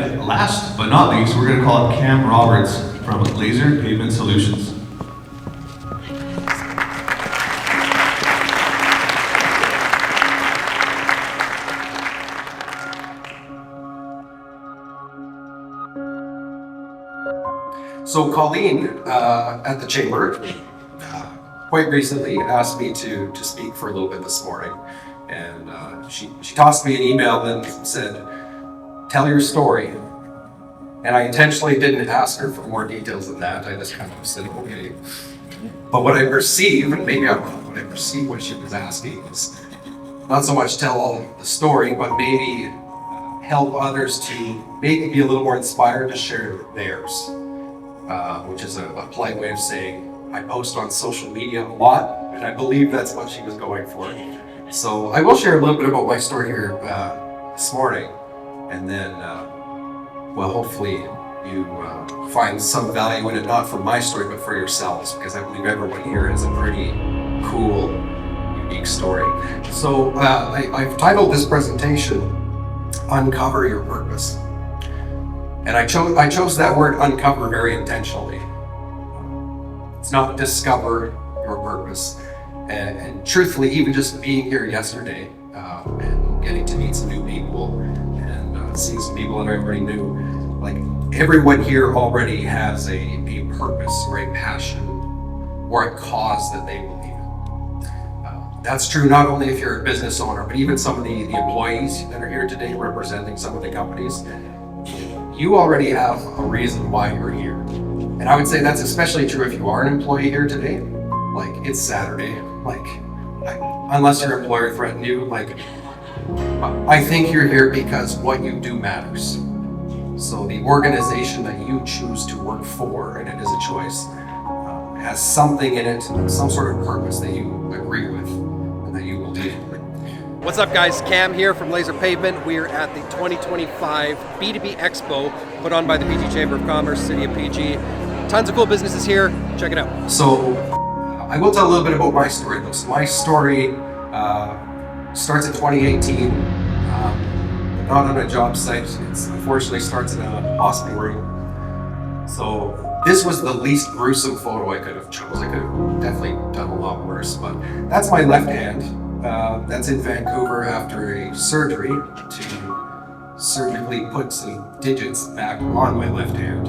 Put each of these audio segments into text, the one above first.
Last but not least, we're going to call up Cam Roberts from Laser Pavement Solutions. So Colleen at the Chamber quite recently asked me to speak for a little bit this morning. And she tossed me an email and said, tell your story. And I intentionally didn't ask her for more details than that. I just kind of said, okay. But what I perceive, and maybe I'm wrong, what I perceive what she was asking is not so much tell all the story, but maybe help others to maybe be a little more inspired to share theirs, which is a polite way of saying, I post on social media a lot, and I believe that's what she was going for. So I will share a little bit about my story here this morning, and then, well, hopefully you find some value in it, not from my story, but for yourselves, because I believe everyone here has a pretty cool, unique story. So I've titled this presentation, Uncover Your Purpose. And I chose that word uncover very intentionally. It's not discover your purpose. And truthfully, even just being here yesterday and getting to meet some new people and seeing some people that I already knew, like everyone here already has a purpose or a passion or a cause that they believe in. That's true not only if you're a business owner, but even some of the employees that are here today representing some of the companies. You already have a reason why you're here. And I would say that's especially true if you are an employee here today. Like, it's Saturday. Like, unless your employer threatened you, like, I think you're here because what you do matters. So the organization that you choose to work for, and it is a choice, has something in it, some sort of purpose that you agree with and that you believe in. What's up, guys? Cam here from Laser Pavement. We're at the 2025 B2B expo put on by the PG Chamber of Commerce, City of PG. Tons of cool businesses here. Check it out. So I will tell a little bit about my story though. So my story starts in 2018, not on a job site. It unfortunately starts in a hospital room. So this was the least gruesome photo I could have chosen. I could have definitely done a lot worse, but that's my left hand. That's in Vancouver after a surgery to surgically put some digits back on my left hand.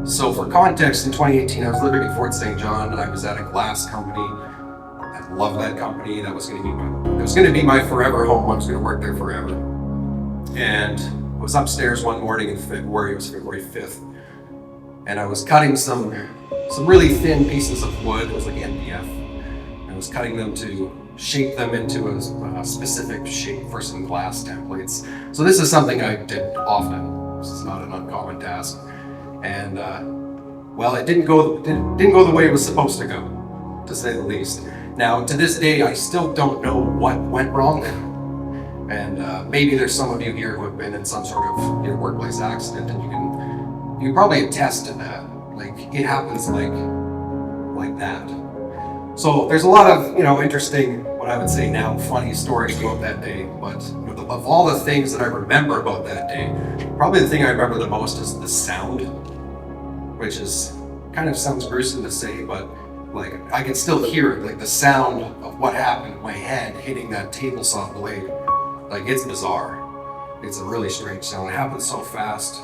So for context, in 2018, I was living in Fort St. John. I was at a glass company. I loved that company. That was going to be my forever home. I was going to work there forever. And I was upstairs one morning in February. It was February 5th. And I was cutting some really thin pieces of wood. It was like MDF. I was cutting them to shape them into a specific shape for some glass templates. So this is something I did often. This is not an uncommon task. And well, it didn't go the way it was supposed to go, to say the least. Now, to this day, I still don't know what went wrong. And maybe there's some of you here who have been in some sort of workplace accident, and you can probably attest to that. Like, it happens like that. So there's a lot of interesting, what I would say now, funny stories about that day. But of all the things that I remember about that day, probably the thing I remember the most is the sound, which is kind of sounds gruesome to say, but like I can still hear it, like the sound of what happened, my head hitting that table saw blade. Like, it's bizarre. It's a really strange sound. It happened so fast.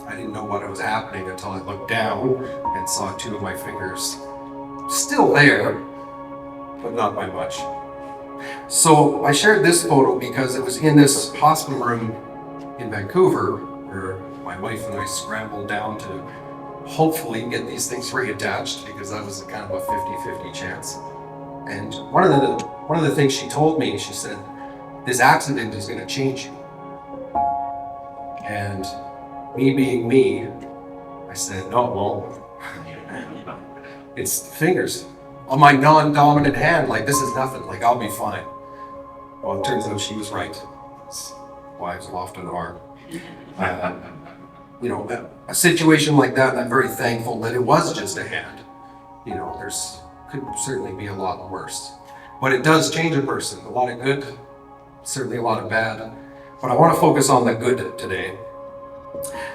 I didn't know what was happening until I looked down and saw two of my fingers still there, but not by much. So I shared this photo because it was in this hospital room in Vancouver where my wife and I scrambled down to hopefully get these things reattached, because that was a kind of a 50-50 chance. And one of the things she told me, she said, this accident is going to change you. And me being me, I said, no, it won't. It's fingers on my non-dominant hand. Like, this is nothing. Like, I'll be fine. Well, it turns out she was right. Wives will often are. A situation like that, I'm very thankful that it was just a hand. There's could certainly be a lot worse. But it does change a person. A lot of good, certainly a lot of bad. but I want to focus on the good today.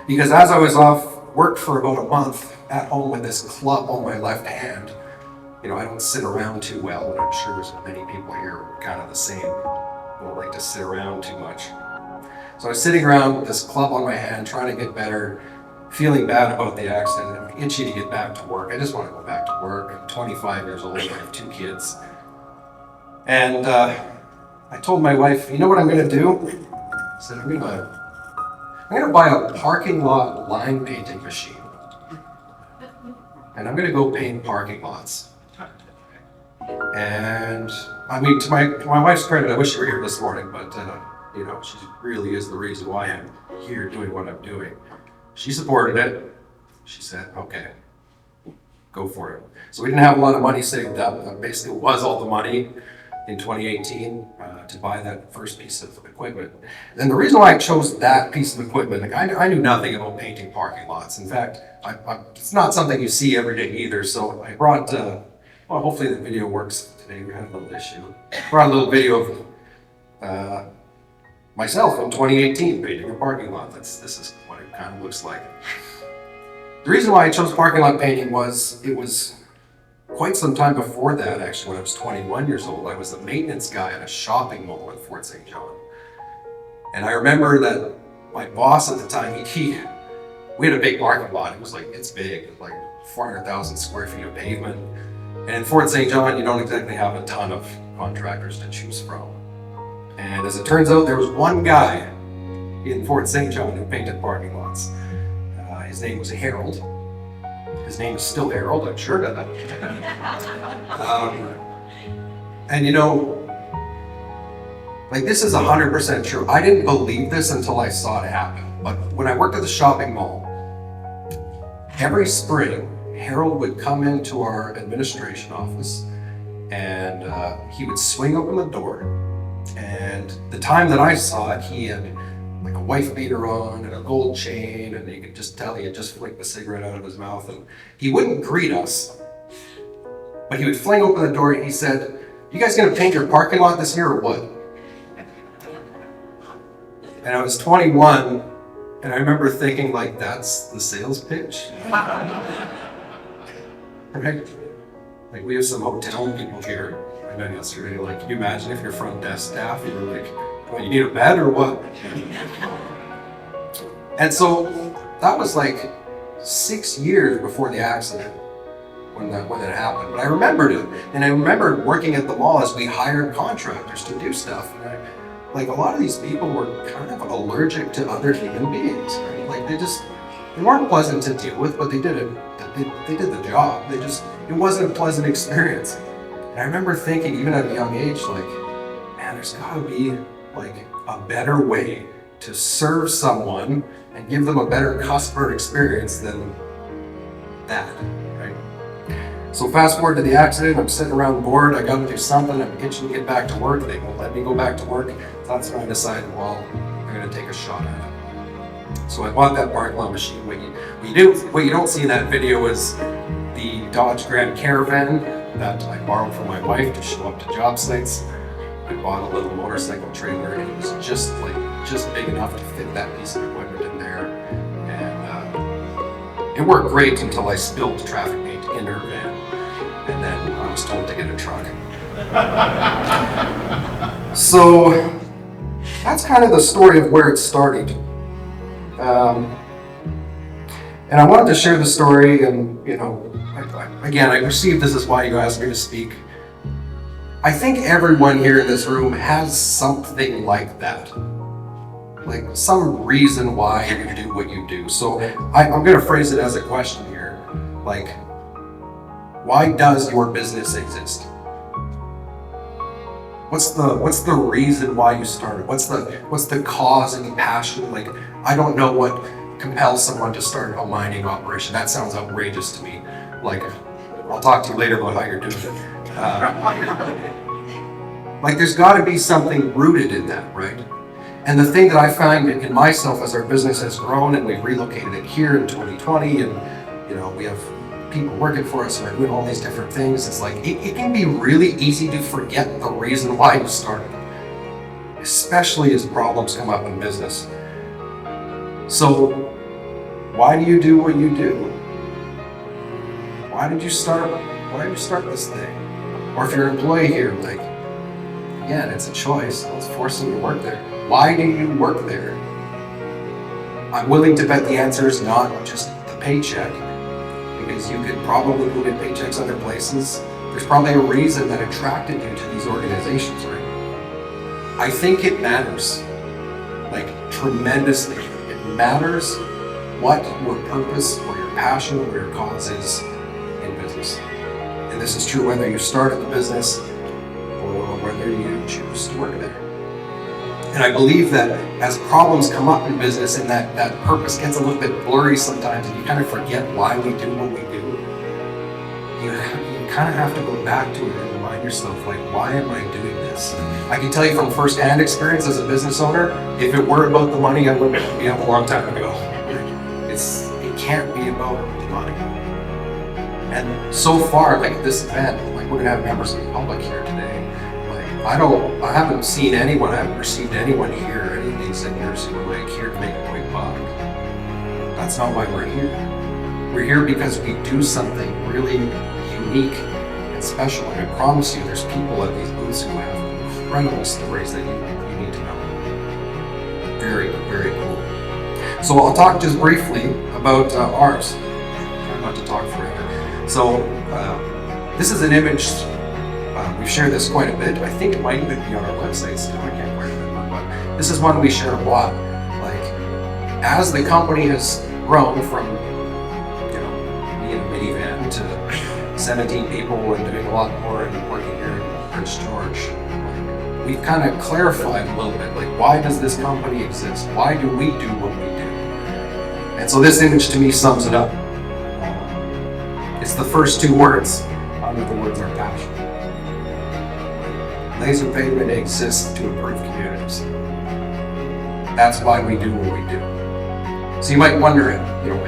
Because as I was off work for about a month at home with this club on my left hand, I don't sit around too well, and I'm sure there's many people here kind of the same. I don't like to sit around too much. So I was sitting around with this club on my hand, trying to get better, feeling bad about the accident, and itchy to get back to work. I just want to go back to work. I'm 25 years old, I have 2 kids. And I told my wife, you know what I'm going to do? I said, I'm going to buy a parking lot line painting machine. And I'm going to go paint parking lots. And I mean, to my wife's credit, I wish she were here this morning, but she really is the reason why I'm here doing what I'm doing. She supported it. She said, okay, go for it. So we didn't have a lot of money saved up. That basically was all the money in 2018 to buy that first piece of equipment. And the reason why I chose that piece of equipment, I knew nothing about painting parking lots. In fact, it's not something you see every day either. So I brought, hopefully the video works today. We had a little issue. Brought a little video of myself in 2018 painting a parking lot. This is what it kind of looks like. The reason why I chose parking lot painting was it was quite some time before that, actually, when I was 21 years old. I was a maintenance guy at a shopping mall in Fort St. John. And I remember that my boss at the time, we had a big parking lot. It's big, like 400,000 square feet of pavement. And in Fort St. John, you don't exactly have a ton of contractors to choose from. And as it turns out, there was one guy in Fort St. John who painted parking lots. His name was Harold. His name is still Harold, I'm sure of that. This is 100% true. I didn't believe this until I saw it happen. But when I worked at the shopping mall, every spring, Harold would come into our administration office and he would swing open the door. And the time that I saw it, he had like a wife beater on and a gold chain, and you could just tell he had just flicked the cigarette out of his mouth. And he wouldn't greet us, but he would fling open the door and he said, "You guys gonna paint your parking lot this year or what?" And I was 21, and I remember thinking, that's the sales pitch? Right? We have some hotel people here. I met yesterday, can you imagine if your front desk staff, you were like, "Well, you need a bed or what?" And so that was 6 years before the accident when that happened. But I remembered it, and I remembered working at the mall as we hired contractors to do stuff. And a lot of these people were kind of allergic to other human beings, right? They weren't pleasant to deal with, but they did it. They did the job. It wasn't a pleasant experience. And I remember thinking, even at a young age, man, there's got to be a better way to serve someone and give them a better customer experience than that, right? So fast forward to the accident, I'm sitting around bored, I gotta do something, I'm itching to get back to work, they won't let me go back to work. That's when I decided, I'm gonna take a shot at it. So I bought that parking lot machine. What you don't see in that video is the Dodge Grand Caravan that I borrowed from my wife to show up to job sites. I bought a little motorcycle trailer, and it was just big enough to fit that piece of equipment in there. And it worked great until I spilled traffic paint in her van, and then I was told to get a truck. So that's kind of the story of where it started. And I wanted to share the story, and I perceive this is why you asked me to speak. I think everyone here in this room has something like that. Some reason why you do what you do. So I'm going to phrase it as a question here. Why does your business exist? What's the reason why you started? What's the cause and the passion? I don't know what compels someone to start a mining operation. That sounds outrageous to me. I'll talk to you later about how you're doing it. There's got to be something rooted in that, right? And the thing that I find in myself as our business has grown and we've relocated it here in 2020, and we have people working for us and we're doing all these different things, it's it can be really easy to forget the reason why you started. especially as problems come up in business. So why do you do what you do? Why did you start this thing? Or if you're an employee here, like, again, it's a choice. Let's force them to work there. Why do you work there? I'm willing to bet the answer is not just the paycheck, because you could probably go get paychecks other places. There's probably a reason that attracted you to these organizations, right? I think it matters, like tremendously. It matters what your purpose or your passion or your cause is in business. And this is true whether you start in the business or whether you choose to work there. And I believe that as problems come up in business and that purpose gets a little bit blurry sometimes and you kind of forget why we do what we do, you kind of have to go back to it and remind yourself, like, why am I doing this? I can tell you from firsthand experience as a business owner, if it were about the money, I would be up a long time ago. It can't be about the money. And so far, like at this event, like we're gonna have members of the public here today. Like I haven't seen anyone, I haven't received anyone here, any of these seniors who are like here to make a quick buck. That's not why we're here. We're here because we do something really unique and special. And I promise you, there's people at these booths who have incredible stories that you need to know. Very, very cool. So I'll talk just briefly about ours. Try not to talk forever. So this is an image, we've shared this quite a bit. I think it might even be on our website still, I can't quite remember, but this is one we share a lot. Like, as the company has grown from, me in a minivan to 17 people and doing a lot more and working here in Prince George, we've kind of clarified a little bit, like, why does this company exist? Why do we do what we do? And so this image to me sums it up. It's the first two words under the words our passion. Laser Pavement exists to improve communities. That's why we do what we do. So you might wonder,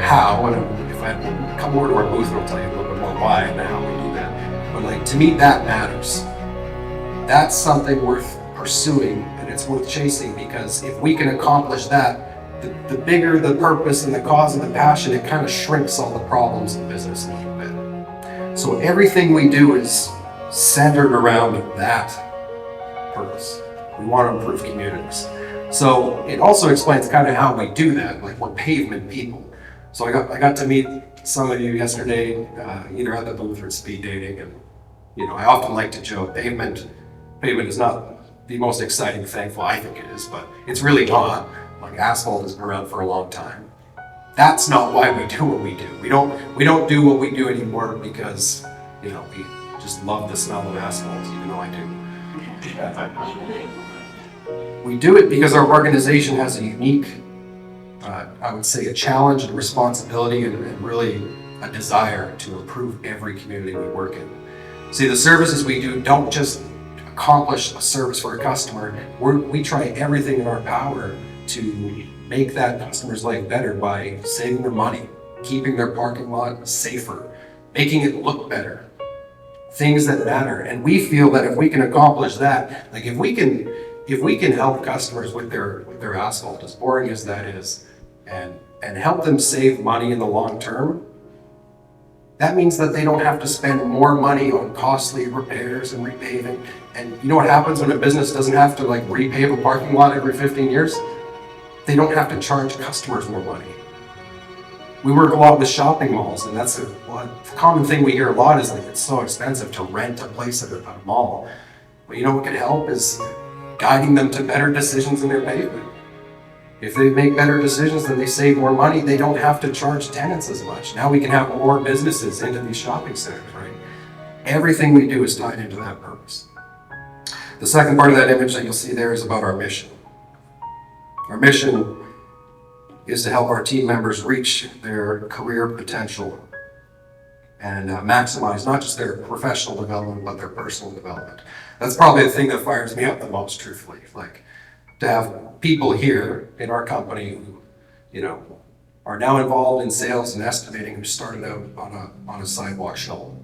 how, and if I come over to our booth, I'll tell you a little bit more why and how we do that. But like, to me, that matters. That's something worth pursuing and it's worth chasing, because if we can accomplish that, the bigger the purpose and the cause and the passion, it kind of shrinks all the problems in business a little bit. So everything we do is centered around that purpose. We want to improve communities. So it also explains kind of how we do that, like we're pavement people. So I got to meet some of you yesterday, either at the booth or speed dating, and I often like to joke, pavement is not the most exciting thing. Well, I think it is, but it's really not. Like, asphalt has been around for a long time. That's not why we do what we do. We don't do what we do anymore because we just love the smell of asphalt, even though I do. We do it because our organization has a unique, I would say, a challenge and responsibility and really a desire to improve every community we work in. See, the services we do don't just accomplish a service for a customer. We try everything in our power to make that customer's life better by saving them money, keeping their parking lot safer, making it look better, things that matter. And we feel that if we can accomplish that, like if we can help customers with their asphalt, as boring as that is, and help them save money in the long term, that means that they don't have to spend more money on costly repairs and repaving. And you know what happens when a business doesn't have to repave a parking lot every 15 years? They don't have to charge customers more money. We work a lot with shopping malls, and that's a common thing we hear a lot is that it's so expensive to rent a place at a mall. But you know what could help is guiding them to better decisions in their pavement. If they make better decisions, then they save more money. They don't have to charge tenants as much. Now we can have more businesses into these shopping centers, right? Everything we do is tied into that purpose. The second part of that image that you'll see there is about our mission. Our mission is to help our team members reach their career potential and maximize not just their professional development, but their personal development. That's probably the thing that fires me up the most, truthfully. Like, to have people here in our company who, are now involved in sales and estimating, who started out on a sidewalk shovel.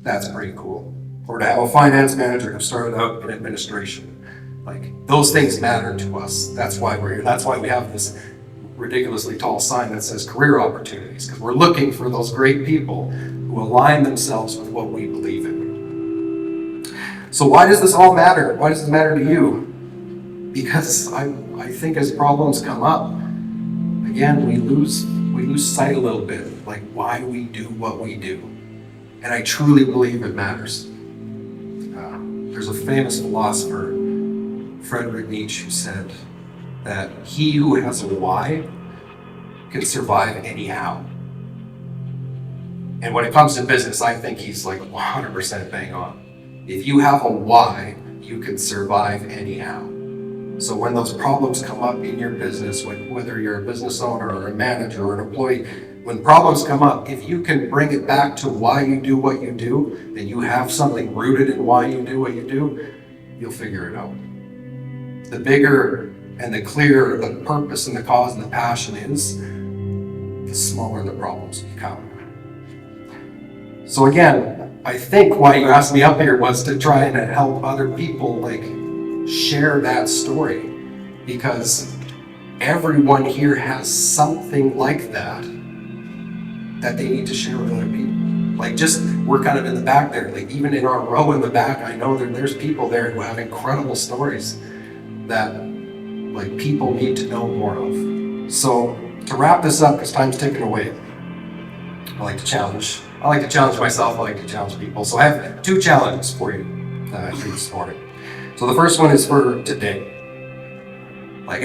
That's pretty cool. Or to have a finance manager who started out in administration. Like, those things matter to us. That's why we're here. That's why we have this ridiculously tall sign that says career opportunities, because we're looking for those great people who align themselves with what we believe in. So why does this all matter? Why does it matter to you? Because I think as problems come up, again, we lose sight a little bit, like why we do what we do. And I truly believe it matters. There's a famous philosopher, Friedrich Nietzsche, who said that he who has a why can survive anyhow. And when it comes to business, I think he's like 100% bang on. If you have a why, you can survive anyhow. So when those problems come up in your business, whether you're a business owner or a manager or an employee, when problems come up, if you can bring it back to why you do what you do, and you have something rooted in why you do what you do, you'll figure it out. The bigger and the clearer the purpose and the cause and the passion is, the smaller the problems become. So again, I think why you asked me up here was to try and help other people like share that story, because everyone here has something like that they need to share with other people. Like, just, we're kind of in the back there, like even in our row in the back, I know that there's people there who have incredible stories that like people need to know more of. So to wrap this up, because time's ticking away, I like to challenge myself, I like to challenge people. So I have 2 challenges for you here this morning. So the first one is for today. Like,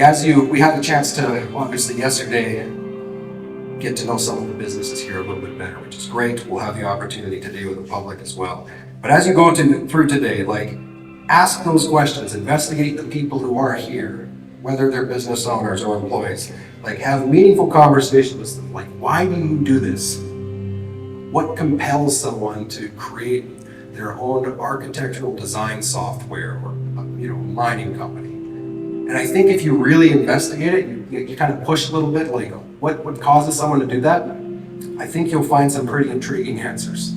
we had the chance to, obviously yesterday, get to know some of the businesses here a little bit better, which is great. We'll have the opportunity today with the public as well. But as you go through today, like, ask those questions, investigate the people who are here, whether they're business owners or employees. Like, have meaningful conversations with them. Like, why do you do this? What compels someone to create their own architectural design software or, mining company? And I think if you really investigate it, you kind of push a little bit, like what causes someone to do that? I think you'll find some pretty intriguing answers.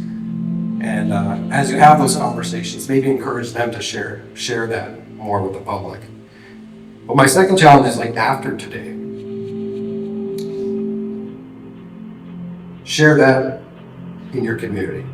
And as you have those conversations, maybe encourage them to share that more with the public. But my second challenge is like after today. Share that in your community.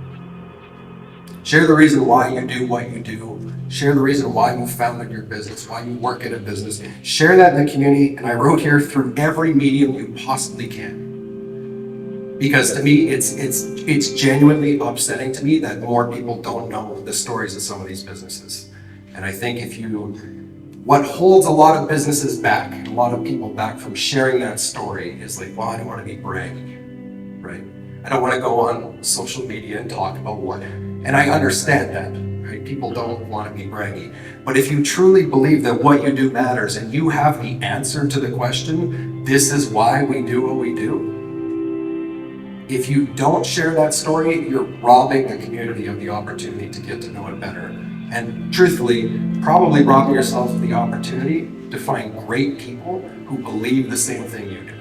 Share the reason why you do what you do. Share the reason why you founded your business, why you work in a business. Share that in the community, and I wrote here through every medium you possibly can. Because to me, it's genuinely upsetting to me that more people don't know the stories of some of these businesses. And I think what holds a lot of businesses back, a lot of people back from sharing that story is like, well, I don't want to be braggy, right? I don't want to go on social media and talk about and I understand that, right? People don't want to be braggy. But if you truly believe that what you do matters and you have the answer to the question, this is why we do what we do, if you don't share that story, you're robbing the community of the opportunity to get to know it better. And truthfully, probably robbing yourself of the opportunity to find great people who believe the same thing you do.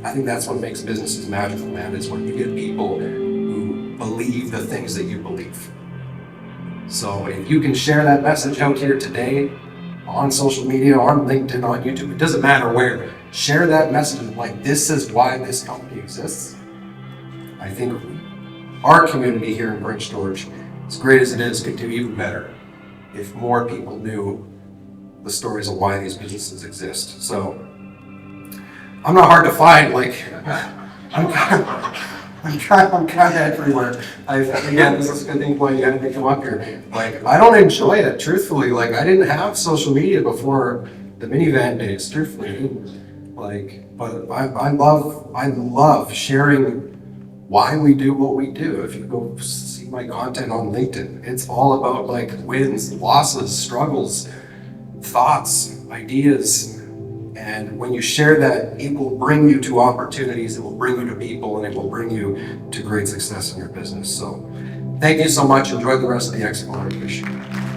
I think that's what makes businesses magical, man, is when you get people who believe the things that you believe. So if you can share that message out here today on social media, on LinkedIn, on YouTube, it doesn't matter where, share that message of like, this is why this company exists. I think our community here in Prince George, as great as it is, could do even better if more people knew the stories of why these businesses exist. So I'm not hard to find, like, I'm kind of everywhere. Again, this is a good thing why you had to come up here. Like, I don't enjoy it, truthfully. Like, I didn't have social media before the minivan days, truthfully. Like, but I love sharing why we do what we do. If you go see my content on LinkedIn, it's all about like wins, losses, struggles, thoughts, ideas. And when you share that, it will bring you to opportunities, it will bring you to people, and it will bring you to great success in your business. So thank you so much. Enjoy the rest of the expo. I appreciate it.